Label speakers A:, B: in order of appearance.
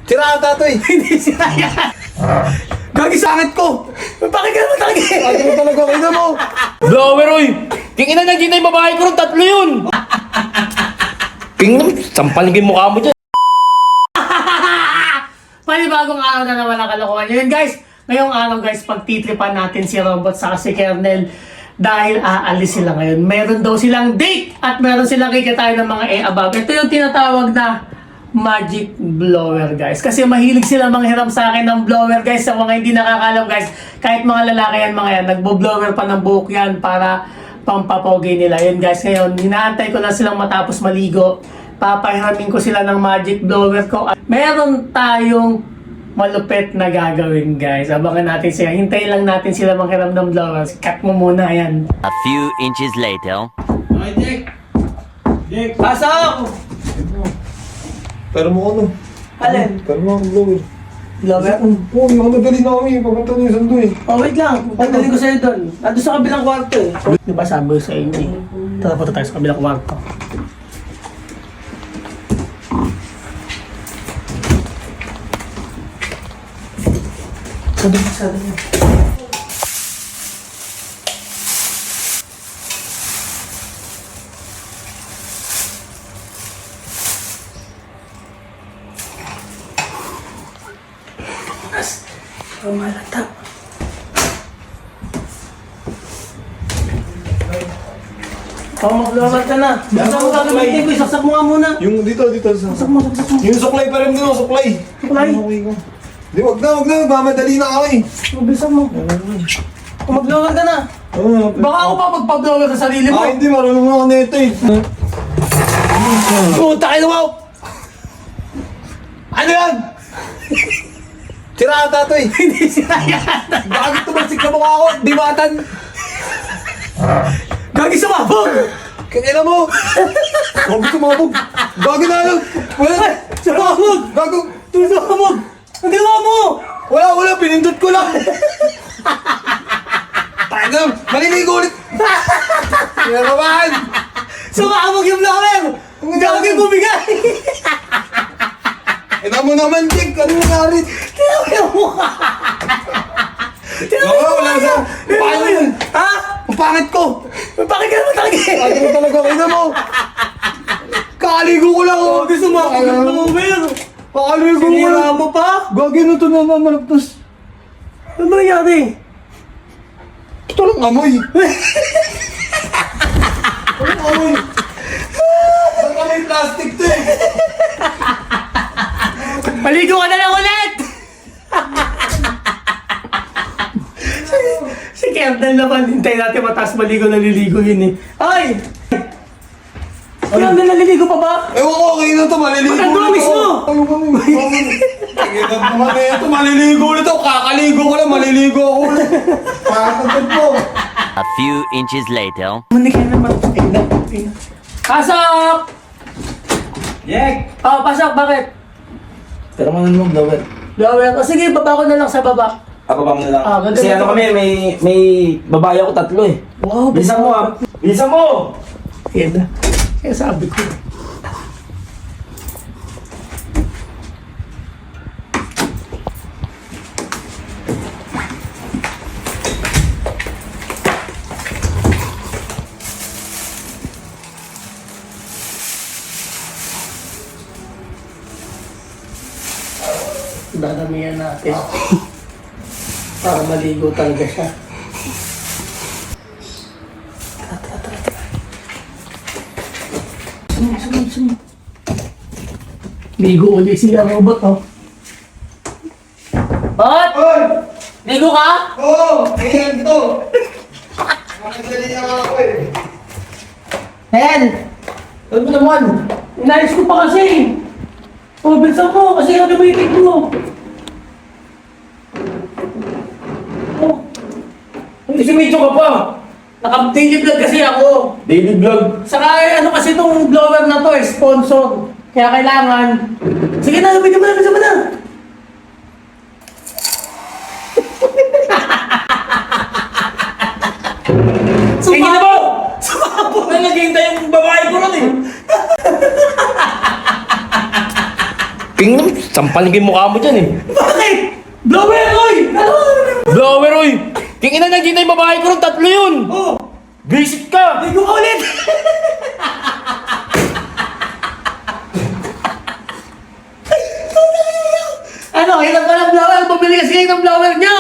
A: Sira ang tato eh.
B: Hindi sila yan. Gagi sakit ko. Bakit ka naman talaga?
A: Ate mo talaga, kaya mo.
C: Blower, oy! King ina, nandiyan na yung babae ko ron, tatlo yun! King, sampalin ko yung mukha mo dyan.
B: Panibagong araw na naman ang kalokohan yun, guys. Ngayong araw, guys, pagtitripan natin si Robot sa si Kernel dahil aalis sila ngayon. Meron daw silang date at meron silang kikitayan ng mga above. Ito yung tinatawag na magic blower, guys. Kasi mahilig sila manghiram sa akin ng blower, guys. Sa mga hindi nakakalam, guys, kahit mga lalaki yan, mga yan, nagbo-blower pa ng buhok yan para pampapogi nila. Yun, guys, ngayon, hinaantay ko na silang matapos maligo. Papahiramin ko sila ng magic blower ko. Meron tayong malupit na gagawin, guys. Abangan natin sila. Hintayin lang natin sila manghiram ng blower. Cut mo muna, yan.
D: A few inches later.
B: Okay, Dick. Dick, pasok!
A: Pero mo ano?
B: Alin?
A: Pero mo ang blower.
B: Blower?
A: Oo, yung madali na kami. Papunta na yung sando eh.
B: Oh, wait lang. Pagdaling ko sa'yo doon. Nandun sa kabilang kwarto eh. Di ba sabi ko sa inyo eh? Tara, punta tayo sa kabilang kwarto. Sabi niya. Oh, malata. Mag-blower ka na. Basta mo gagamitin ko, isaksak mo nga muna.
A: Yung dito.
B: Saksak mo.
A: Yung suklay pa rin din, suklay.
B: Suklay?
A: Okay ko. Di, wag na. Mamadali na kami.
B: Mabilisan mo. Mag-blower ka na. Baka ako pa magpa-blower sa sarili mo.
A: Hindi. Marunong na ako na ito eh.
B: Puta kayo mo!
A: Ano yan? Sira ang tato eh.
B: Hindi sila yan.
A: Bakit tumalsik sa mukha ko? Di matan.
B: Gagi sumabog!
A: Kaya mo. Huwag sumabog. Gago na lang. Wala.
B: Sumabog!
A: Gago.
B: Sumabog! Ang ginawa mo!
A: Wala. Pinindot ko lang. Tayo. Maliligo ulit. Kaya naman.
B: Sumabog yung blower! Gagi bumigay!
A: Ina mo naman, Dick. Ano nangyari?
B: Tinawa yung mukha!
A: Wala sa. Paano yun?
B: Ha?
A: Ang pangit ko.
B: Bakit ka naman talaga?
A: Ate mo talaga. Kaya mo. Kakaligo ko lang.
B: Gagi sumabog yung blower!
A: Kakaligo ko
B: Sinira
A: lang.
B: mo pa?
A: Gagi na ito na malaptas.
B: Ano nangyari?
A: Ito lang amoy. Anong amoy? Baka may plastic to eh.
B: Maligo ka na lang ulit! Si Kernel naman, hintayin natin mataas maligo, naliligo yun eh. Ay! Kernel, naliligo pa ba?
A: Ewan ko, okay na ito. Maliligo
B: Maganda
A: ulit
B: mismo.
A: ako. Ayaw kami. Tignan naman na ito. Maliligo ulit ako. Kakaligo ko lang. Maliligo ako ulit. Pakatagod po.
D: A few inches later.
B: Hindi ka naman. Pasok!
C: Yek!
B: Oh, pasok, bakit?
C: Pero mo mo, blower.
B: Blower. O sige, baba ko na lang sa baba.
C: Ako ba mo na lang?
B: Ganda
C: Kasi
B: na
C: ano
B: to.
C: kami, may babae ako tatlo eh.
B: Wow,
C: Bilisan mo ah! Bilisan mo!
B: Yan na. Kaya sabi ko. Dadamihan natin. Para maligo talaga siya. Ligo ulit si Robot, oh. Bot!
A: Oy!
B: Ligo ka?
A: Oo! Ayan ito. Makadali na ako eh.
B: Hen! Ano mo naman? Inayos ko pa kasi. Oh, bilisan mo kasi ano ba yung tig mo? Oh.
C: Kasi medyo ka pa!
B: Naka-daily vlog kasi ako.
C: Daily vlog.
B: Saka ano kasi itong blower na to eh, sponsor. Kaya kailangan. Sige na, gawin mo na.
C: Tingin mo! May naghihintay yung babae ko ron eh! King, sampalin ko yung mukha mo dyan eh.
B: Bakit? Blower, oy!
C: Blower, oy! King ina, nandito yung babae ko ron, 3 yun!
B: Oh!
C: Visit ka!
B: Ligo ka ulit! Ano, hirap ka ng blower? Bumili kasi kayo ng blower nyo!